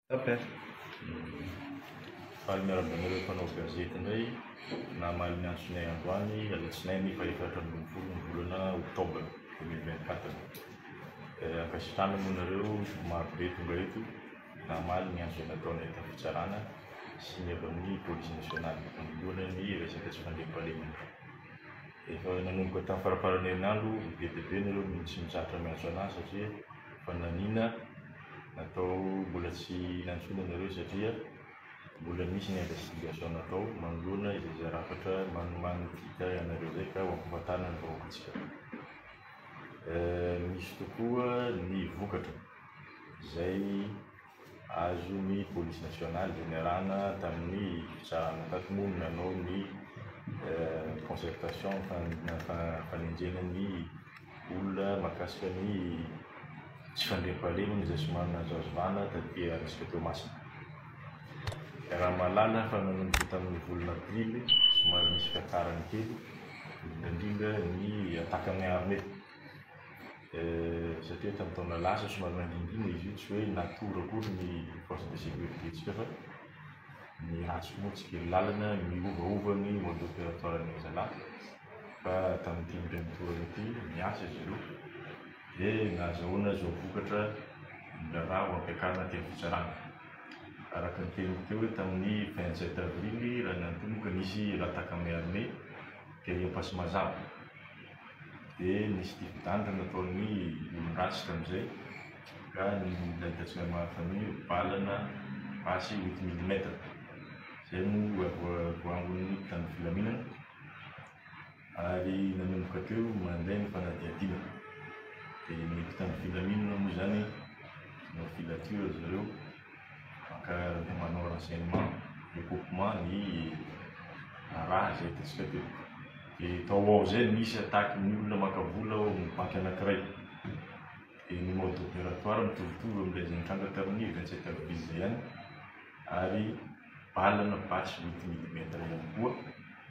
Okay. Faly miaraka aminareo mpanao gazety indray namaly ny antsonay androany alatsinainy faefatra ambin'ny folo ny volana oktobra 2024. Ankasitrana moa nareo marobe tonga eto namaly ny antso nataonay tafitsarana sy ny avy amin'ny polisy nasionaly voalohany ny resaka tsy fandriam-pahalemana. Efa nanomboka tamin'ny farafaran'ny herinandro be dia be nareo tsy mitsahatra miantso anazy satria fa nanina natao mbola tsy nantsona nareo satria mbola misy ny investigation natao manoloana izay zarafatra manomanitika anareo zay ka ho ampahafantarana ny vahoakantsika. Misy tokoa ny vokatra izay azon'ny polisy nasionaly venerana tamin'ny fitsarana tato moa nanao ny concertation fanenjena ny olona mahakasika ny tsy fandriam-pahalemana izay somary nazazovana taty resaka Toamasina. Raha malala fa nanomboka tamin'ny volana avrily somary misy fiakarany kely indrindra ny ataka amin'ny armée satria tamin'ny taona lasa somary nandindina izy io tsy hoe natory akory ny force de sécurité tsika fa ny ratsy moa tsy kely lalana miovaova ny mode opératoire ny zalahy fa tamin'ny timindray mitorana ity miasa izy ireo dia nahazahoana zao vokatra raha ho ampiakarina teny fitsarana. Araka ny teny teo hoe tamin'ny 27 avrily raha nantomboka nisy rataka amin'ny armée Passe Mazava dia nisy dividandra nataon'ny olon-dratsy tamin'izay ka nahitatsika mahafamia balana pasy 8 mm zay no voangon'ny tamin'ny filaminana ary nanomboka teo mandeha ny fanadihadina dia mety tamin'ny filaminana moa zany no filature zareo maka manao renseignement recoupement ny raha zay hitantsika teo. Dia tao ao zay misy ataky ny olona makavola ao amin'ny banky anankiray dia ny mode opératoire mitovitovy amin'ilay zay nitranga tamin'ny 27 avril zay ihany ary balana basy 8 mm ihany koa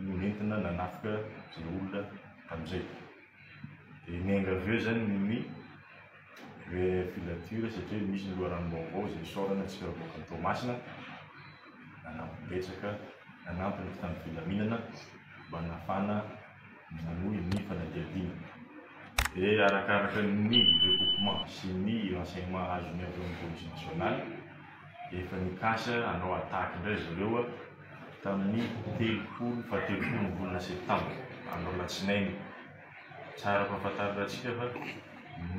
no nentina nanafika zay olona tamin'izay. Dia niangaveo zany ny filature satria misy ny loharanom-baovao zay sorana tsika avoakan'ny Toamasina nanampy-betsaka nanampy ny tamin'ny filaminana mba nafana nanohy ny fanadihadina. Dia arakaraka ny recoupement sy ny renseignement azony avy amin'ny polisy nasionaly efa nikasa hanao ataky indray zareo tamin'ny 13 ny volana septambra andro latsinainy. Tsara ampahafantarina antsika fa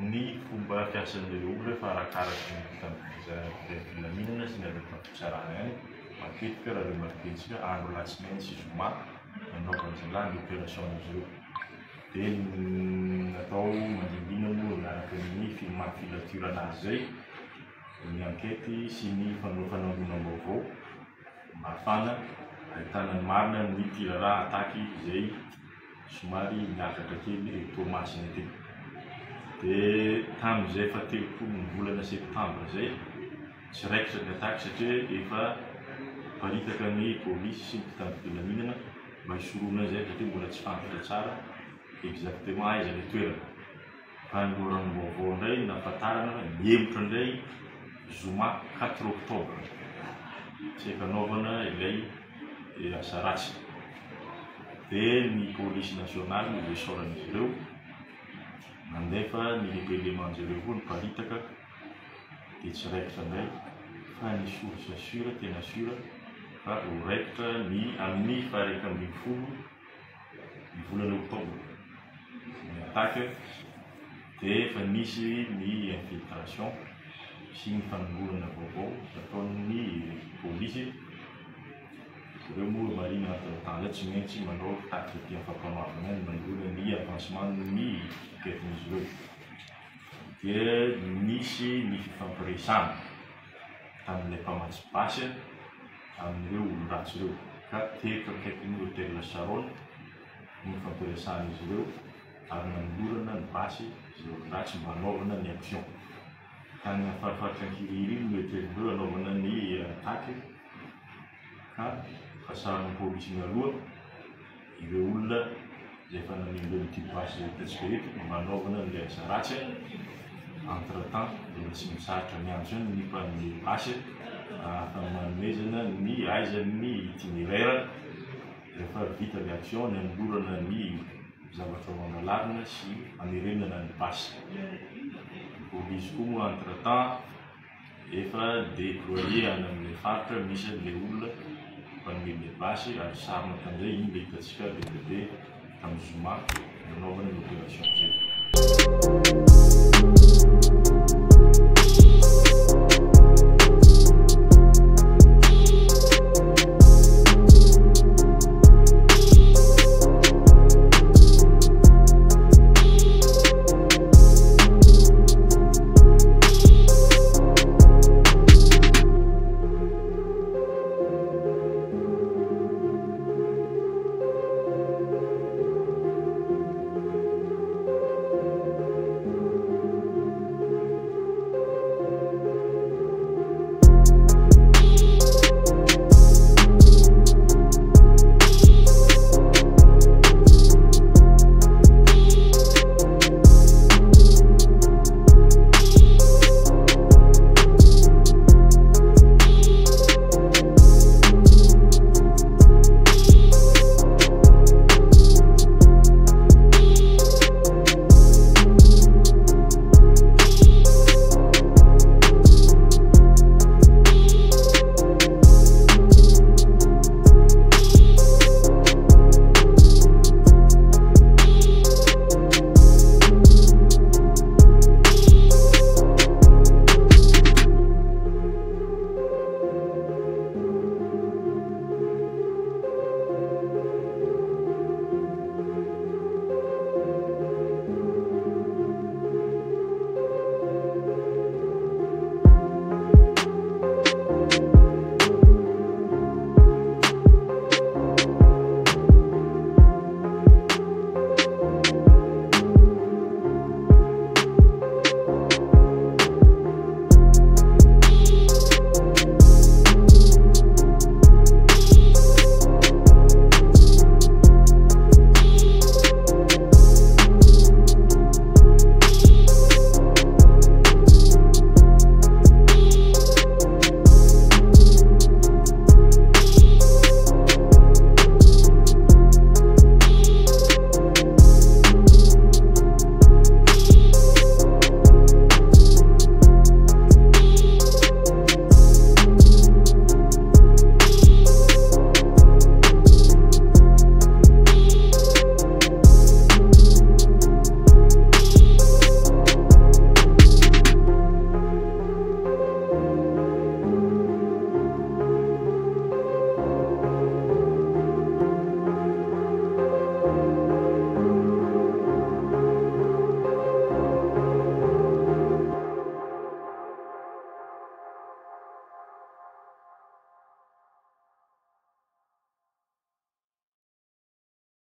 ny fomba fiasan'ireo olona fa arakaraky ny tamin'ny filaminana sy ny avy amin'ny fitsarana ihany matetika raha remarquentsika andro latsinainy sy zoma nanaovany zalahy ny opération izy ireo. Dia natao mandindina moa miaraka ny filature anazy zay ny ankety sy ny fanaonam-baovao mba ahafana ahitana ny marina ny tiraraha ataky izay somary miakatra kely Toamasina ity. Dia tamin'izay fa 13 ny volana septambra zay tsy raikitra ny ataky satria efa paritaka ny polisy sy ny mpitandro filaminana mba hisoroana zay satria mbola tsy fantatra tsara exactement aiza ilay toerana. Fa ny loharanom-baovao indray nahafantarana miemotra indray zoma 4 oktobra tsy fanaovana ilay asa ratsy. Dia ny polisy nasionaly izay soran'izy ireo mandefa ny lehibe-leman'izareo koa niparitaka dia tsy raikitra indray fa ny source sura tena sura fa ho raikitra ny amin'ny faharaiky ambin'ny folo ny volana oktobra ny ataka. Dia efa nisy ny infiltration sy ny fanolorana vaovao nataon'ny polisy. Ireo moa marina anatin'ny tany tsy maintsy manao tactique fampanoavana ny manoloana ny avancement ny enquêten'izy ireo. Dia nisy ny fifampiresahana tamin'ilay mpamatsy basy amin'ireo olon-dratsy ireo ka teko akaikin'ny hôtel Sharon ny fampiresahan'izy ireo ary nanolorana ny basy izay olon-dratsy mba hanaovana ny action. Ka ny farafaritra ankirihiriny no hôtel-ireo hanaovana ny ataky ka fahasaran'ny polisy mialoha ireo olona izay efa nanindreo ny basy izay hitantsika eto mba hanaovana ny asa ratsy. Entre temps dia tsy misaritra miantso ihany ny mpamin'ny basy fanomezana ny aizan'ny itinéraire rehefa vita réaction ny amborana ny zavatra ao analarina sy anerenana ny basy. Izy koa moa entre temps efa déployé any amin'ny faritra misy le olona mpanome le basy ary sarina tanizay iny le hitantsika bebe tamin'ny Zoma nanaovana ny opération zay.